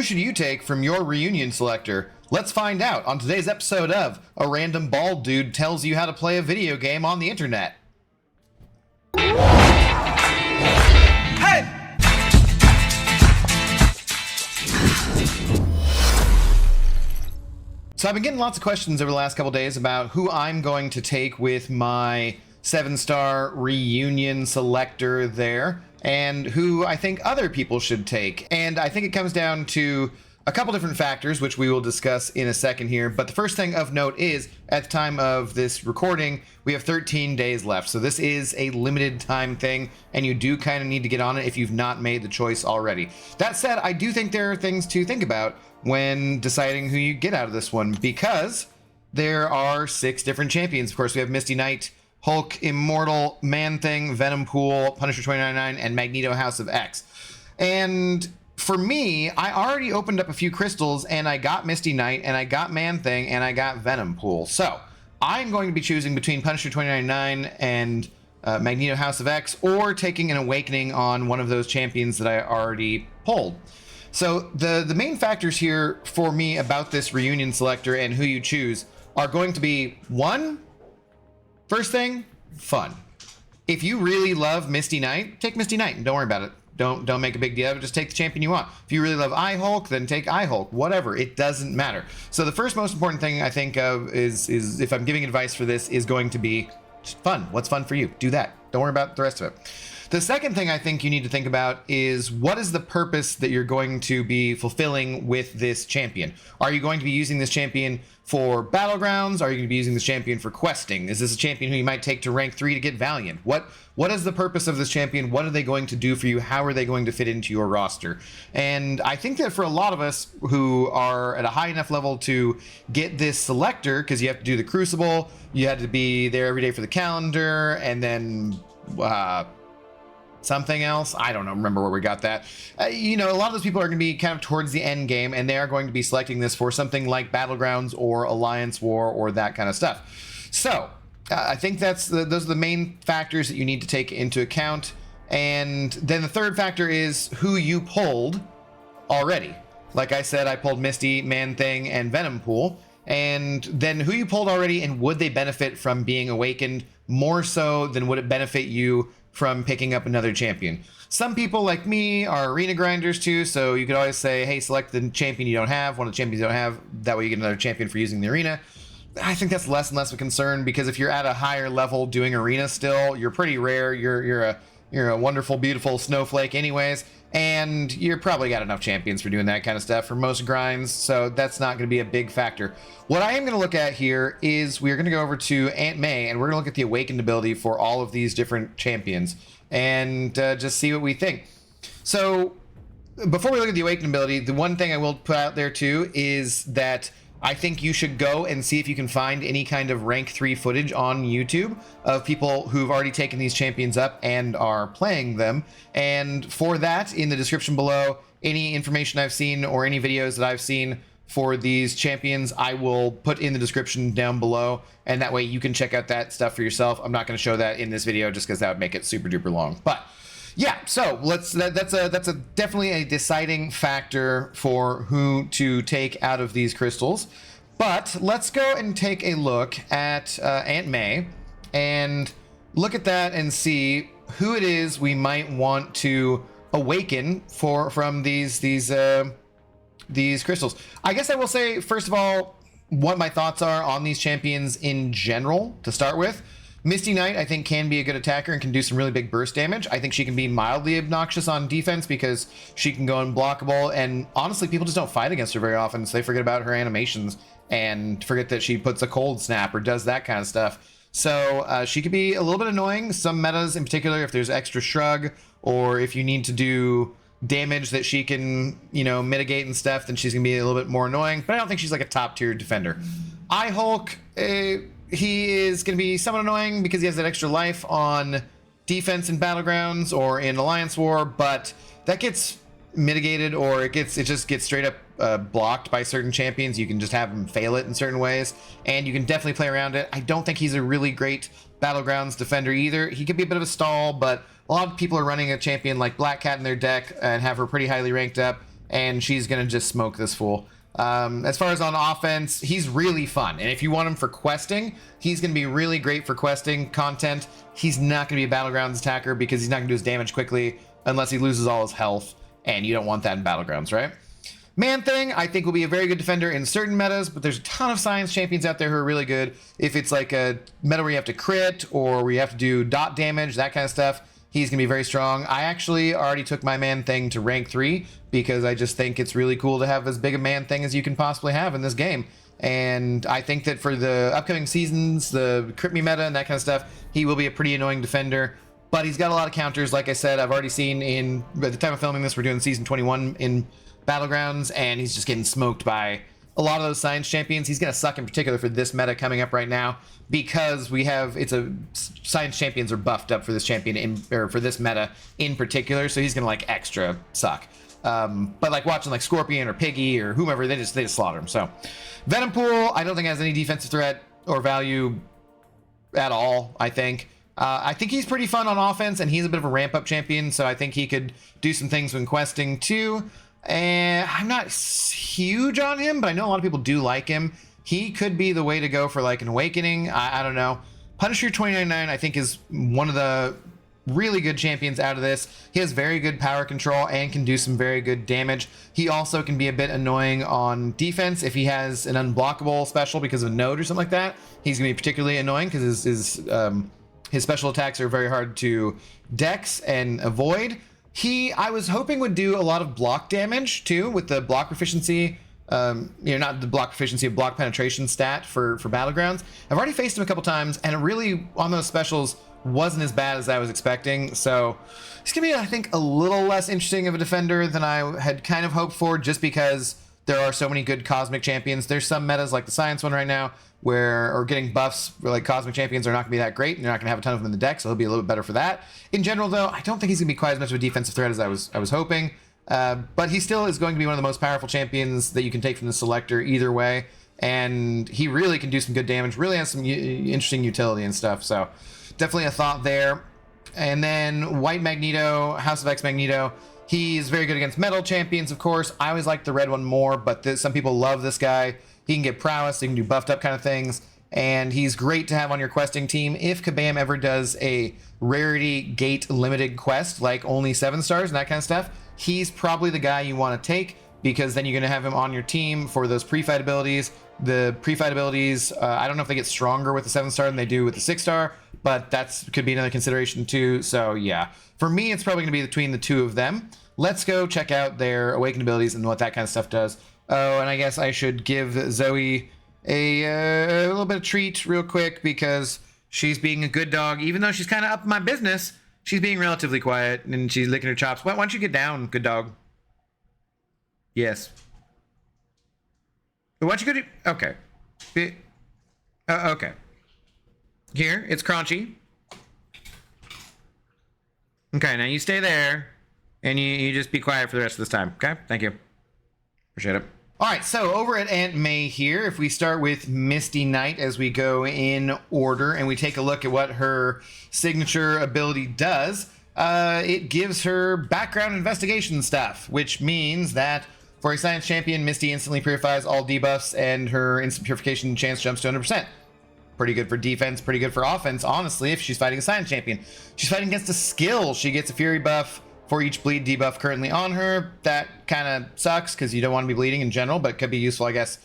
should you take from your reunion selector? Let's find out on today's episode of A Random Bald Dude Tells You How to Play a Video Game on the Internet. Hey! So I've been getting lots of questions over the last couple days about who I'm going to take with my 7-star reunion selector there, and who I think other people should take. And I think it comes down to a couple different factors, which we will discuss in a second here. But the first thing of note is, at the time of this recording, we have 13 days left. So this is a limited time thing, and you do kind of need to get on it if you've not made the choice already. That said, I do think there are things to think about when deciding who you get out of this one, because there are 6 different champions. Of course, we have Misty Knight, Hulk, Immortal, Man-Thing, Venom Pool, Punisher 2099, and Magneto House of X. And for me, I already opened up a few crystals, and I got Misty Knight, and I got Man-Thing, and I got Venom Pool. So I'm going to be choosing between Punisher 2099 and Magneto House of X, or taking an Awakening on one of those champions that I already pulled. So the main factors here for me about this reunion selector and who you choose are going to be, one, first thing, fun. If you really love Misty Knight, take Misty Knight and don't worry about it. Don't make a big deal of it. Just take the champion you want. If you really love Hulk, then take Hulk. Whatever, it doesn't matter. So the first most important thing I think of is if I'm giving advice for this, is going to be just fun. What's fun for you? Do that. Don't worry about the rest of it. The second thing I think you need to think about is, what is the purpose that you're going to be fulfilling with this champion? Are you going to be using this champion for battlegrounds? Are you going to be using this champion for questing? Is this a champion who you might take to rank 3 to get Valiant? What is the purpose of this champion? What are they going to do for you? How are they going to fit into your roster? And I think that for a lot of us who are at a high enough level to get this selector, because you have to do the Crucible, you had to be there every day for the calendar, and then something else, I don't know, remember where we got that. A lot of those people are going to be kind of towards the end game, and they are going to be selecting this for something like Battlegrounds or Alliance War or that kind of stuff. So I think those are the main factors that you need to take into account. And then the third factor is who you pulled already. Like I said, I pulled Misty, Man-Thing, and Venom Pool. And then who you pulled already, and would they benefit from being awakened more so than would it benefit you from picking up another champion? Some people like me are arena grinders too, so you could always say, hey, select the champion you don't have, one of the champions you don't have, that way you get another champion for using the arena. I think that's less and less of a concern, because if you're at a higher level doing arena still, you're pretty rare, you're a wonderful, beautiful snowflake anyways, and you're probably got enough champions for doing that kind of stuff for most grinds, so that's not going to be a big factor. What I am going to look at here is we're going to go over to Aunt May, and we're going to look at the awakened ability for all of these different champions, and just see what we think. So before we look at the awakened ability, the one thing I will put out there too is that I think you should go and see if you can find any kind of rank 3 footage on YouTube of people who've already taken these champions up and are playing them. And for that, in the description below, any information I've seen or any videos that I've seen for these champions, I will put in the description down below. And that way you can check out that stuff for yourself. I'm not going to show that in this video just because that would make it super duper long. But yeah, so that's definitely a deciding factor for who to take out of these crystals. But let's go and take a look at Aunt May and look at that and see who it is we might want to awaken from these crystals. I guess I will say, first of all, what my thoughts are on these champions in general to start with. Misty Knight, I think, can be a good attacker and can do some really big burst damage. I think she can be mildly obnoxious on defense because she can go unblockable, and honestly, people just don't fight against her very often, so they forget about her animations and forget that she puts a cold snap or does that kind of stuff. So she could be a little bit annoying. Some metas in particular, if there's extra shrug, or if you need to do damage that she can, mitigate and stuff, then she's gonna be a little bit more annoying, but I don't think she's like a top tier defender. Hulk, he is going to be somewhat annoying because he has that extra life on defense in Battlegrounds or in Alliance War, but that gets mitigated, or it just gets straight up blocked by certain champions. You can just have him fail it in certain ways, and you can definitely play around it. I don't think he's a really great Battlegrounds defender either. He could be a bit of a stall, but a lot of people are running a champion like Black Cat in their deck and have her pretty highly ranked up, and she's gonna just smoke this fool. As far as on offense, he's really fun, and if you want him for questing, he's gonna be really great for questing content. He's not gonna be a Battlegrounds attacker because he's not gonna do his damage quickly unless he loses all his health, and you don't want that in Battlegrounds, right? Man-Thing, I think, will be a very good defender in certain metas, but there's a ton of science champions out there who are really good. If it's like a meta where you have to crit or where you have to do dot damage, that kind of stuff, he's going to be very strong. I actually already took my Man-Thing to rank 3 because I just think it's really cool to have as big a Man-Thing as you can possibly have in this game. And I think that for the upcoming seasons, the crit me meta and that kind of stuff, he will be a pretty annoying defender. But he's got a lot of counters. Like I said, I've already seen by the time of filming this, we're doing season 21 in Battlegrounds, and he's just getting smoked by a lot of those science champions. He's going to suck in particular for this meta coming up right now because science champions are buffed up for this champion or for this meta in particular, so he's going to like extra suck. But like watching like Scorpion or Piggy or whomever, they just slaughter him. So Venom Pool, I don't think has any defensive threat or value at all. I think he's pretty fun on offense, and he's a bit of a ramp up champion, so I think he could do some things when questing too. And I'm not huge on him, but I know a lot of people do like him. He could be the way to go for like an awakening. I don't know. Punisher 2099 I think is one of the really good champions out of this. He has very good power control and can do some very good damage. He also can be a bit annoying on defense if he has an unblockable special because of a node or something like that. He's gonna be particularly annoying because his special attacks are very hard to dex and avoid. I was hoping would do a lot of block damage too with the block proficiency, not the block proficiency of block penetration stat for Battlegrounds. I've already faced him a couple times, and it really, on those specials, wasn't as bad as I was expecting. So he's gonna be, I think, a little less interesting of a defender than I had kind of hoped for, just because there are so many good cosmic champions. There's some metas like the science one right now or getting buffs where like cosmic champions are not gonna be that great, and you're not gonna have a ton of them in the deck, so he'll be a little bit better for that. In general though, I don't think he's gonna be quite as much of a defensive threat as I was hoping. But he still is going to be one of the most powerful champions that you can take from the Selector either way, and he really can do some good damage, really has some interesting utility and stuff, so definitely a thought there. And then White Magneto, House of X Magneto, he's very good against metal champions, of course. I always like the red one more, but some people love this guy. He can get prowess, he can do buffed up kind of things, and he's great to have on your questing team if Kabam ever does a rarity gate limited quest, like only 7 stars and that kind of stuff. He's probably the guy you want to take, because then you're going to have him on your team for those pre-fight abilities. The pre-fight abilities, I don't know if they get stronger with the 7-star than they do with the 6-star, but that could be another consideration too. So yeah, for me, it's probably going to be between the two of them. Let's go check out their awakened abilities and what that kind of stuff does. Oh, and I guess I should give Zoe a little bit of treat real quick, because she's being a good dog. Even though she's kind of up in my business, she's being relatively quiet, and she's licking her chops. Why don't you get down, good dog? Yes. Why don't you go to... Okay. Okay. Here, it's crunchy. Okay, now you stay there, and you just be quiet for the rest of this time, okay? Thank you. Appreciate it. All right, so over at Aunt May here, if we start with Misty Knight as we go in order, and we take a look at what her signature ability does, it gives her background investigation stuff, which means that for a science champion, Misty instantly purifies all debuffs, and her instant purification chance jumps to 100%. Pretty good for defense, pretty good for offense, honestly, if she's fighting a science champion. She's fighting against a skill. She gets a fury buff for each bleed debuff currently on her. That kind of sucks because you don't want to be bleeding in general, but it could be useful, I guess,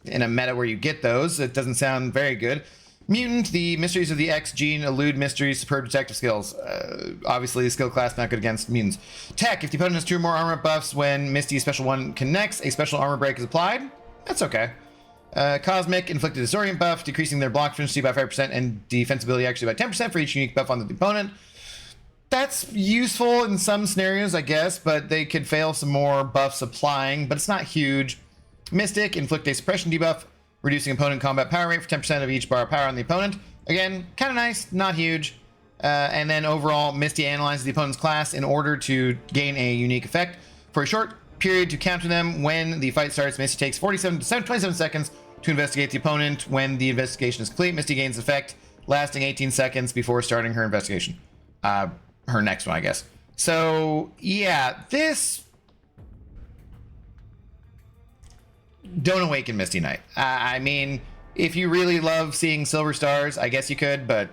in a meta where you get those. It doesn't sound very good. Mutant, the Mysteries of the X gene, elude mysteries, superb detective skills. Obviously, skill class not good against mutants. Tech, if the opponent has 2 or more armor buffs when Misty's special one connects, a special armor break is applied. That's okay. Cosmic, inflicted disorient buff, decreasing their block efficiency by 5% and defensibility actually by 10% for each unique buff on the opponent. That's useful in some scenarios, I guess, but they could fail some more buffs applying, but it's not huge. Mystic, inflict a suppression debuff, reducing opponent combat power rate for 10% of each bar of power on the opponent. Again, kind of nice, not huge. And then overall, Misty analyzes the opponent's class in order to gain a unique effect. For a short period to counter them when the fight starts, Misty takes 27 seconds to investigate the opponent. When the investigation is complete, Misty gains effect, lasting 18 seconds before starting her investigation. Her next one, I guess. So, yeah, this don't awaken Misty Knight. I mean, if you really love seeing silver stars, I guess you could, but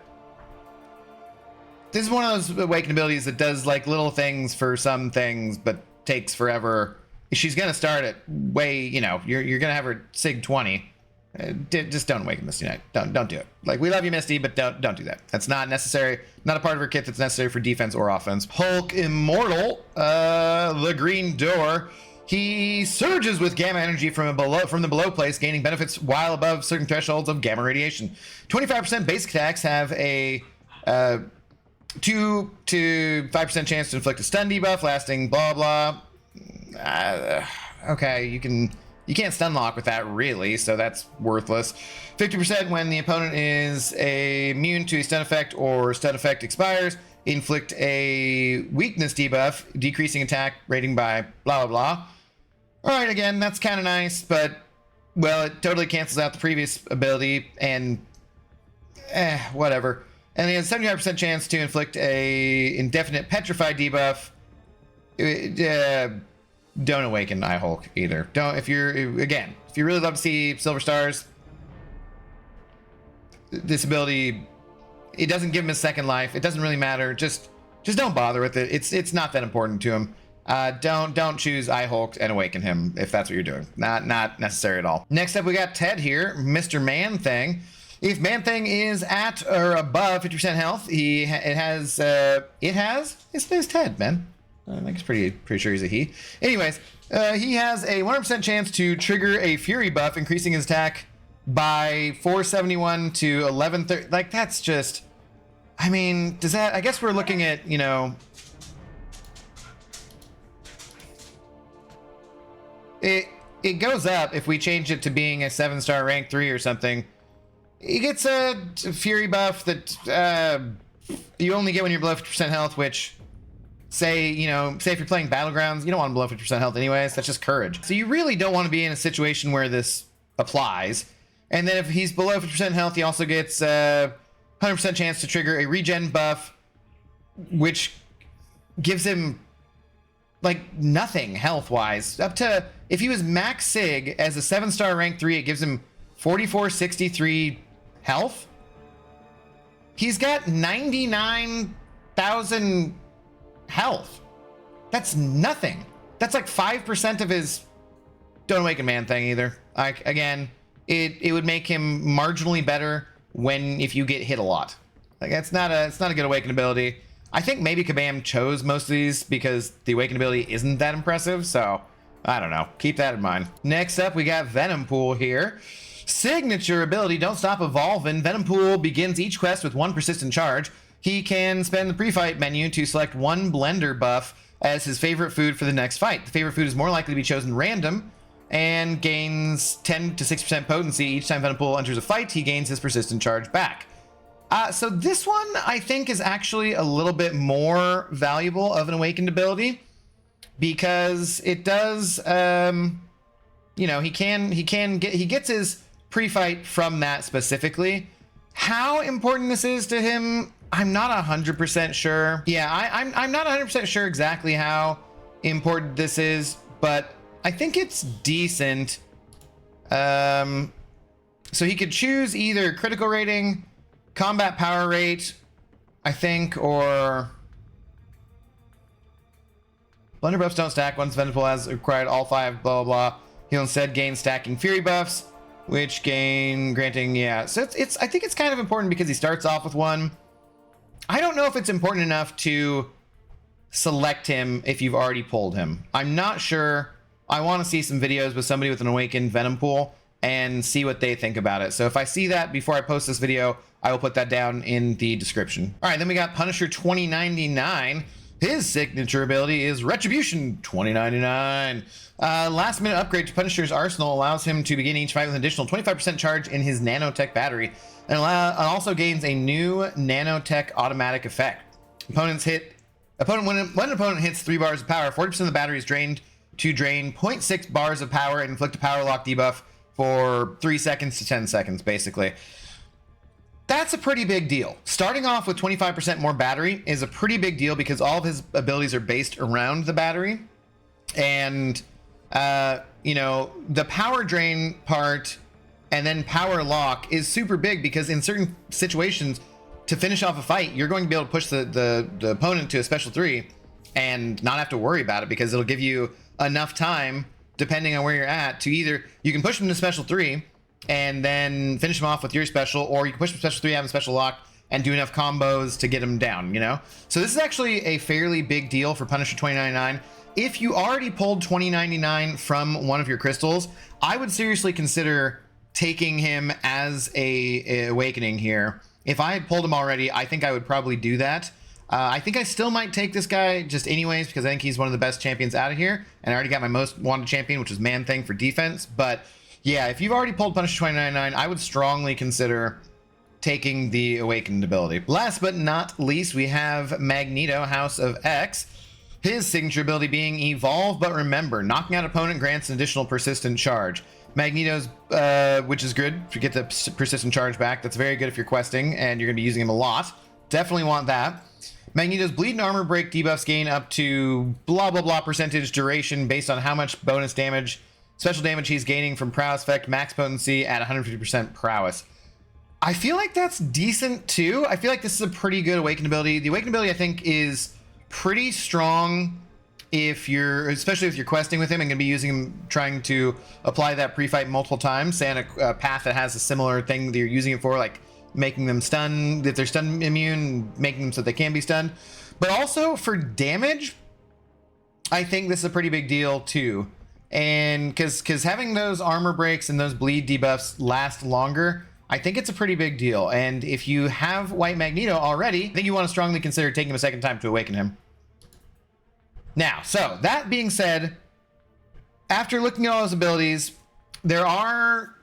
this is one of those awaken abilities that does like little things for some things, but takes forever. She's gonna start at way, you know, you're gonna have her Sig 20. Just don't awaken Misty Knight. Don't do it. Like, we love you, Misty, but don't do that. That's not necessary. Not a part of her kit that's necessary for defense or offense. Hulk Immortal, the Green Door. He surges with gamma energy from the below place, gaining benefits while above certain thresholds of gamma radiation. 25% basic attacks have a 2 to 5% chance to inflict a stun debuff, lasting blah blah. Okay, you can't stun lock with that, really, so that's worthless. 50% when the opponent is immune to a stun effect or stun effect expires. Inflict a weakness debuff, decreasing attack rating by blah, blah, blah. All right, again, that's kind of nice, but, well, it totally cancels out the previous ability, and whatever. And he has a 75% chance to inflict a indefinite petrified debuff. Don't awaken Hulk either. Don't, if you really love to see silver stars, this ability, it doesn't give him a second life. It doesn't really matter. Just don't bother with it. It's not that important to him. Don't choose Hulk and awaken him if that's what you're doing. Not necessary at all. Next up, we got Ted here, Mr. Man-Thing. If Man-Thing is at or above 50% health, it's Ted, man. I think it's pretty sure he's a he. Anyways, he has a 100% chance to trigger a Fury buff, increasing his attack by 471 to 1130. Like, that's just, I mean, does that, I guess we're looking at, you know, it goes up if we change it to being a 7-star rank 3 or something. He gets a Fury buff that you only get when you're below 50% health, which, say if you're playing Battlegrounds, you don't want him below 50% health anyways. That's just courage. So you really don't want to be in a situation where this applies. And then if he's below 50% health, he also gets 100% chance to trigger a regen buff, which gives him like nothing health-wise. Up to, if he was max Sig as a 7-star rank 3, it gives him 4463 health. He's got 99,000 health. That's nothing. That's like 5% of his don't awaken Man-Thing either. Like, again, it would make him marginally better if you get hit a lot. Like, it's not a good awaken ability. I think maybe Kabam chose most of these because the awaken ability isn't that impressive, so I don't know. Keep that in mind. Next up, we got Venom Pool here. Signature ability, Don't Stop Evolving. Venom Pool begins each quest with 1 persistent charge. He can spend the pre-fight menu to select 1 blender buff as his favorite food for the next fight. The favorite food is more likely to be chosen random and gains 10 to 6% potency. Each time Venom Pool enters a fight, he gains his persistent charge back. So this one, I think, is actually a little bit more valuable of an awakened ability because it does, he gets his pre-fight from that specifically. How important this is to him, I'm not 100% sure. Yeah, I'm not 100% sure exactly how important this is, but I think it's decent. So he could choose either critical rating, combat power rate, I think, or blender buffs don't stack once Venom Pool has acquired all 5, blah, blah, blah. He'll instead gain stacking Fury buffs, which granting, yeah. So I think it's kind of important because he starts off with 1. I don't know if it's important enough to select him if you've already pulled him. I'm not sure. I want to see some videos with somebody with an awakened Venom Pool and see what they think about it. So if I see that before I post this video, I will put that down in the description. All right, then we got Punisher 2099. His signature ability is Retribution 2099. Last minute upgrade to Punisher's arsenal allows him to begin each fight with an additional 25% charge in his nanotech battery, and also gains a new nanotech automatic effect. When an opponent hits 3 bars of power, 40% of the battery is drained to drain 0.6 bars of power and inflict a power lock debuff for 3 seconds to 10 seconds, basically. That's a pretty big deal. Starting off with 25% more battery is a pretty big deal because all of his abilities are based around the battery. And you know, the power drain part and then power lock is super big, because in certain situations to finish off a fight, you're going to be able to push the opponent to a special 3 and not have to worry about it, because it'll give you enough time, depending on where you're at, to either you can push them to special 3 and then finish them off with your special, or you can push them to special 3, have a special lock, and do enough combos to get them down, you know? So this is actually a fairly big deal for Punisher 2099. If you already pulled 2099 from one of your crystals, I would seriously consider taking him as a awakening here. If I had pulled him already, I think I would probably do that. I think I still might take this guy just anyways, because I think he's one of the best champions out of here, and I already got my most wanted champion, which is Man-Thing for defense. But yeah, if you've already pulled Punisher 2099, I would strongly consider taking the awakened ability. Last but not least, we have Magneto, House of X. His signature ability being Evolve But Remember. Knocking out opponent grants an additional persistent charge. Magneto's, which is good to get the persistent charge back. That's very good if you're questing and you're going to be using him a lot. Definitely want that. Magneto's Bleed and Armor Break debuffs gain up to blah blah blah percentage duration based on how much bonus damage, special damage he's gaining from Prowess effect, max potency at 150% Prowess. I feel like that's decent too. I feel like this is a pretty good awakened ability. The awakened ability, I think, is pretty strong if you're, especially if you're questing with him and gonna be using him, trying to apply that pre-fight multiple times, say on a path that has a similar thing that you're using it for, like making them stun, if they're stun immune, making them so they can be stunned. But also for damage, I think this is a pretty big deal too. And because having those armor breaks and those bleed debuffs last longer, I think it's a pretty big deal. And if you have White Magneto already, I think you want to strongly consider taking him a second time to awaken him. Now, so that being said, after looking at all those abilities, there are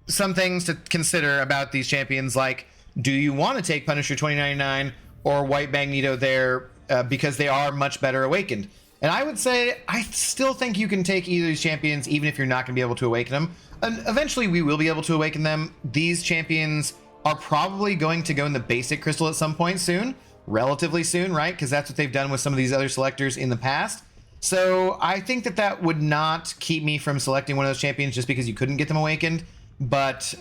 some things to consider about these champions, like, do you want to take Punisher 2099 or White Magneto there, because they are much better awakened? And I would say, I still think you can take either of these champions, even if you're not going to be able to awaken them. And eventually we will be able to awaken them. These champions are probably going to go in the basic crystal at some point soon, relatively soon, right? Because that's what they've done with some of these other selectors in the past. So I think that that would not keep me from selecting one of those champions just because you couldn't get them awakened. But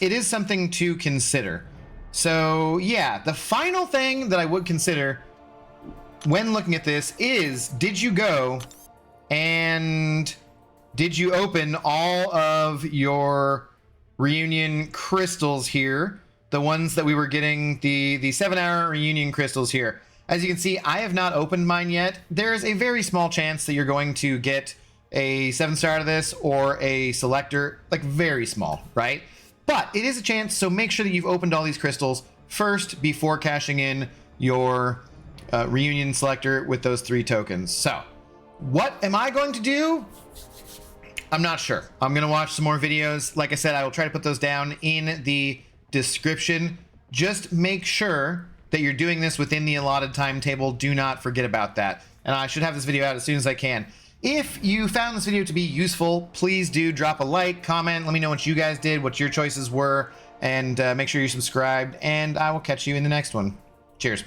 it is something to consider. So yeah, the final thing that I would consider when looking at this is, did you go and did you open all of your reunion crystals here? The ones that we were getting, the 7-hour reunion crystals here. As you can see, I have not opened mine yet. There's a very small chance that you're going to get a 7-star out of this or a selector, like very small, right? But it is a chance, so make sure that you've opened all these crystals first before cashing in your reunion selector with those 3 tokens. So what am I going to do? I'm not sure. I'm going to watch some more videos. Like I said, I will try to put those down in the description. Just make sure that you're doing this within the allotted timetable. Do not forget about that. And I should have this video out as soon as I can. If you found this video to be useful, please do drop a like, comment, let me know what you guys did, what your choices were, and make sure you're subscribed, and I will catch you in the next one. Cheers.